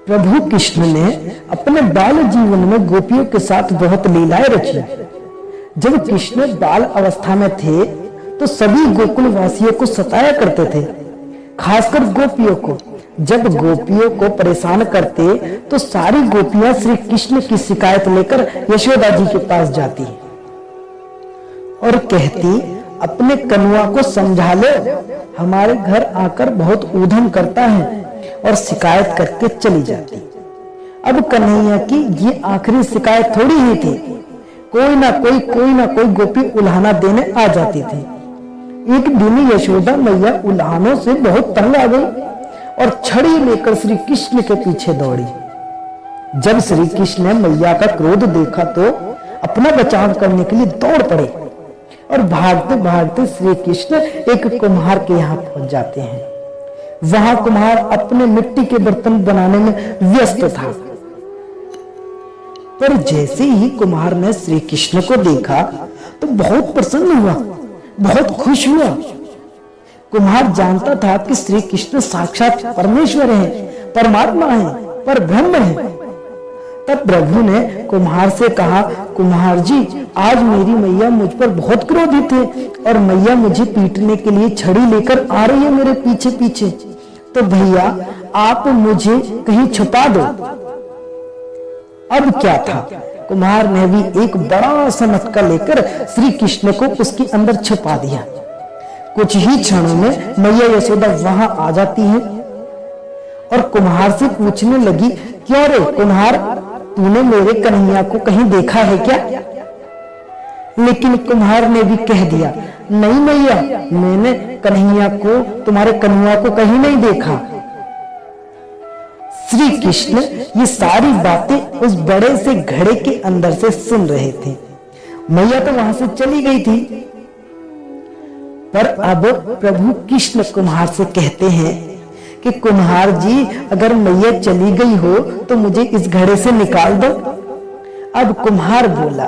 प्रभु कृष्ण ने अपने बाल जीवन में गोपियों के साथ बहुत लीलाएं रची। जब कृष्ण बाल अवस्था में थे तो सभी गोकुल वासियों को सताया करते थे, खासकर गोपियों को। जब गोपियों को परेशान करते तो सारी गोपियां श्री कृष्ण की शिकायत लेकर यशोदा जी के पास जाती और कहती, अपने कन्वा को समझा लो, हमारे घर आकर बहुत ऊधम करता है, और शिकायत करके चली जाती। अब कन्हैया की ये आखिरी शिकायत थोड़ी ही थी, कोई ना कोई गोपी उल्हाना देने आ जाती थी। एक दिन यशोदा मैया उल्हानों से बहुत तंग आ गई और छड़ी लेकर श्री कृष्ण के पीछे दौड़ी। जब श्री कृष्ण ने मैया का क्रोध देखा तो अपना बचाव करने के लिए दौड़ पड़े और भागते भागते श्री कृष्ण एक कुम्हार के यहाँ पहुंच जाते हैं। वहां कुम्हार अपने मिट्टी के बर्तन बनाने में व्यस्त था, पर जैसे ही कुम्हार ने श्री कृष्ण को देखा तो बहुत प्रसन्न हुआ, बहुत खुश हुआ। कुम्हार जानता था कि श्री कृष्ण साक्षात परमेश्वर है, परमात्मा है, पर ब्रह्म है। तब प्रभु ने कुम्हार से कहा, कुम्हार जी, आज मेरी मैया मुझ पर बहुत क्रोधित है और मैया मुझे पीटने के लिए छड़ी लेकर आ रही है मेरे पीछे पीछे, तो भैया आप मुझे कहीं छुपा दो। अब क्या था, कुम्हार ने भी एक बड़ा सा मटका लेकर श्री कृष्ण को उसके अंदर छुपा दिया। कुछ ही क्षणों में मैया यशोदा वहां आ जाती है और कुम्हार से पूछने लगी, क्यों रे कुम्हार, तूने मेरे कन्हैया को कहीं देखा है क्या? लेकिन कुम्हार ने भी कह दिया, नहीं मैया, मैंने कन्हैया को, तुम्हारे कन्हैया को कहीं नहीं देखा। श्री कृष्ण ये सारी बातें उस बड़े से घड़े के अंदर से सुन रहे थे। मैया तो वहां से चली गई थी, पर अब प्रभु कृष्ण कुम्हार से कहते हैं कि कुम्हार जी, अगर मैया चली गई हो तो मुझे इस घड़े से निकाल दो। अब कुम्हार बोला,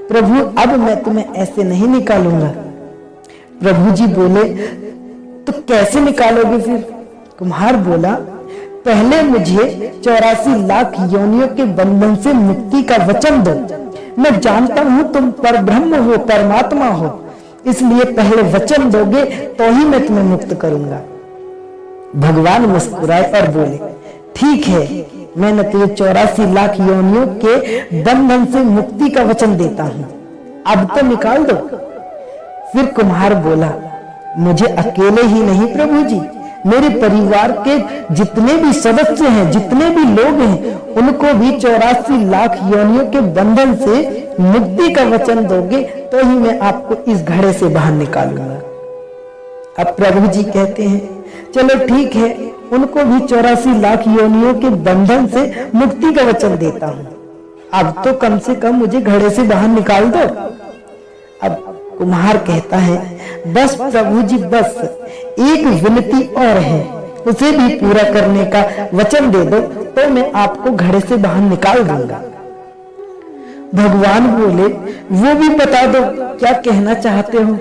प्रभु अब मैं तुम्हें ऐसे नहीं निकालूंगा। प्रभु जी बोले, तो कैसे निकालोगे फिर? कुम्हार बोला, पहले मुझे 84 लाख योनियों के बंधन से मुक्ति का वचन दो। मैं जानता हूं तुम परब्रह्म हो, परमात्मा हो, इसलिए पहले वचन दोगे तो ही मैं तुम्हें मुक्त करूंगा। भगवान मुस्कुराए और बोले, ठीक है, मैंने तुझे 84 लाख योनियों के बंधन से मुक्ति का वचन देता हूं, अब तो निकाल दो। फिर कुम्हार बोला, मुझे अकेले ही नहीं प्रभु जी, मेरे परिवार के जितने भी सदस्य हैं, जितने भी लोग हैं, उनको भी 84 लाख योनियों के बंधन से मुक्ति का वचन दोगे तो ही मैं आपको इस घड़े से बाहर निकालूंगा। अब प्रभु जी कहते हैं, चलो ठीक है, उनको भी 84 लाख योनियों के बंधन से मुक्ति का वचन देता हूं, अब तो कम से कम मुझे घड़े से बाहर निकाल दो। अब कुम्हार कहता है, बस प्रभु जी, बस एक विनती और है, उसे भी पूरा करने का वचन दे दो तो मैं आपको घड़े से बाहर निकाल दूंगा। भगवान बोले, वो भी बता दो, क्या कहना चाहते हो?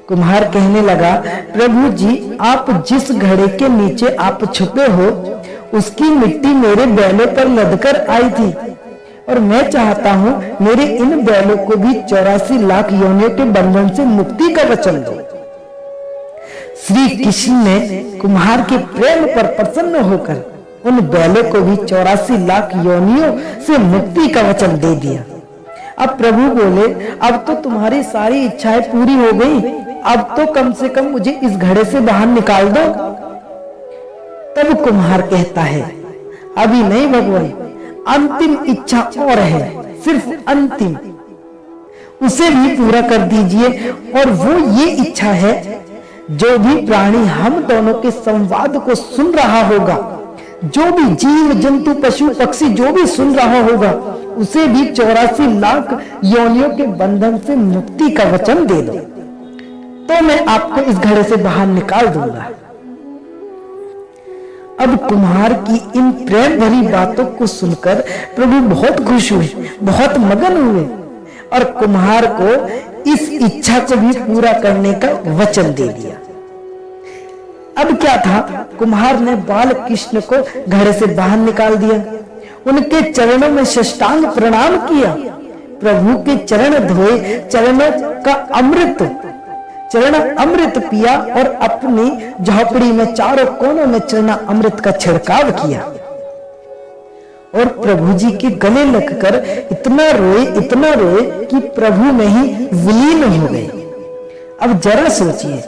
कुम्हार कहने लगा, प्रभु जी, आप जिस घड़े के नीचे आप छुपे हो उसकी मिट्टी मेरे बैलों पर लदकर आई थी और मैं चाहता हूं मेरे इन बैलों को भी 84 लाख योनियों के बंधन से मुक्ति का वचन दो। श्री कृष्ण ने कुम्हार के प्रेम पर प्रसन्न होकर उन बैलों को भी 84 लाख योनियों से मुक्ति का वचन दे दिया। अब प्रभु बोले, अब तो तुम्हारी सारी इच्छाएं पूरी हो गई, अब तो कम से कम मुझे इस घड़े से बाहर निकाल दो। तब कुम्हार कहता है, अभी नहीं भगवान, अंतिम इच्छा और है, सिर्फ अंतिम, उसे भी पूरा कर दीजिए। और वो ये इच्छा है, जो भी प्राणी हम दोनों के संवाद को सुन रहा होगा, जो भी जीव जंतु पशु पक्षी जो भी सुन रहा होगा, उसे भी 84 लाख योनियों के बंधन से मुक्ति का वचन दे दो तो मैं आपको इस घड़े से बाहर निकाल दूंगा। अब कुम्हार की इन प्रेम भरी बातों को सुनकर प्रभु बहुत खुश हुए, बहुत मगन हुए और कुम्हार को इस इच्छा को भी पूरा करने का वचन दे दिया। अब क्या था, कुम्हार ने बाल कृष्ण को घड़े से बाहर निकाल दिया, उनके चरणों में साष्टांग प्रणाम किया, प्रभु के चरण धोए, चरणों का चरण अमृत पिया और अपनी झोपड़ी में चारों कोनों में चरण अमृत का छिड़काव किया और प्रभु जी के गले लगकर इतना रोए कि प्रभु में ही विलीन हो गए। अब जरा सोचिए,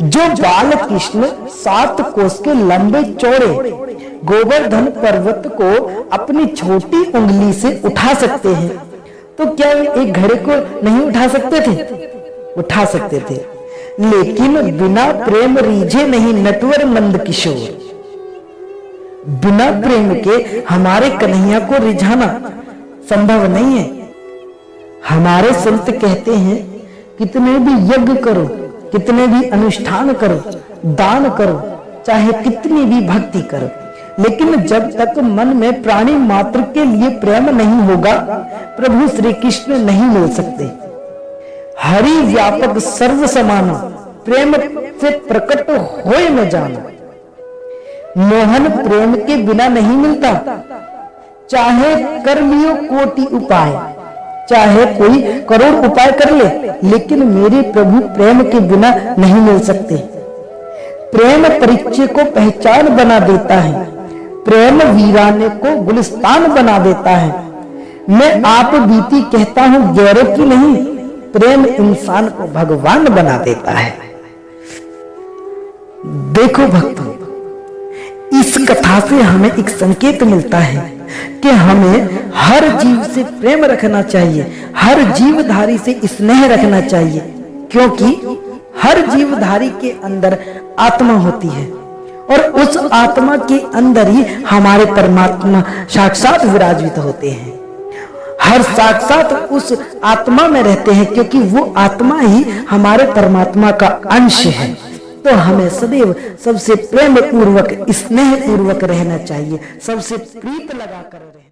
जो बाल कृष्ण 7 कोस के लंबे चौड़े गोवर्धन पर्वत को अपनी छोटी उंगली से उठा सकते हैं, तो क्या एक घड़े को नहीं उठा सकते थे? उठा सकते थे, लेकिन बिना प्रेम रीझे नहीं नटवर नंद किशोर। बिना प्रेम के हमारे कन्हैया को रिझाना संभव नहीं है। हमारे संत कहते हैं, कितने भी यज्ञ करो, कितने भी अनुष्ठान करो, दान करो, चाहे कितनी भी भक्ति करो, लेकिन जब तक मन में प्राणी मात्र के लिए प्रेम नहीं होगा, प्रभु श्री कृष्ण नहीं मिल सकते। हरि व्यापक सर्व समाना, प्रेम से प्रकट होए न जाना। मोहन प्रेम के बिना नहीं मिलता, चाहे कर लियो कोटि उपाय, चाहे कोई करोड़ उपाय कर ले, लेकिन मेरे प्रभु प्रेम के बिना नहीं मिल सकते। प्रेम परिचय को पहचान बना देता है, प्रेम वीराने को गुलिस्तान बना देता है। मैं आप बीती कहता हूं गैरों की नहीं, प्रेम इंसान को भगवान बना देता है। देखो भक्तों, इस कथा से हमें एक संकेत मिलता है कि हमें हर जीव से प्रेम रखना चाहिए, हर जीवधारी से स्नेह रखना चाहिए, क्योंकि हर जीवधारी के अंदर आत्मा होती है और उस आत्मा के अंदर ही हमारे परमात्मा साक्षात विराजित होते हैं। हर साक्षात उस आत्मा में रहते हैं, क्योंकि वो आत्मा ही हमारे परमात्मा का अंश है। तो हमें सदैव सबसे प्रेम पूर्वक, स्नेह पूर्वक रहना चाहिए, सबसे प्रीत लगाकर रहना।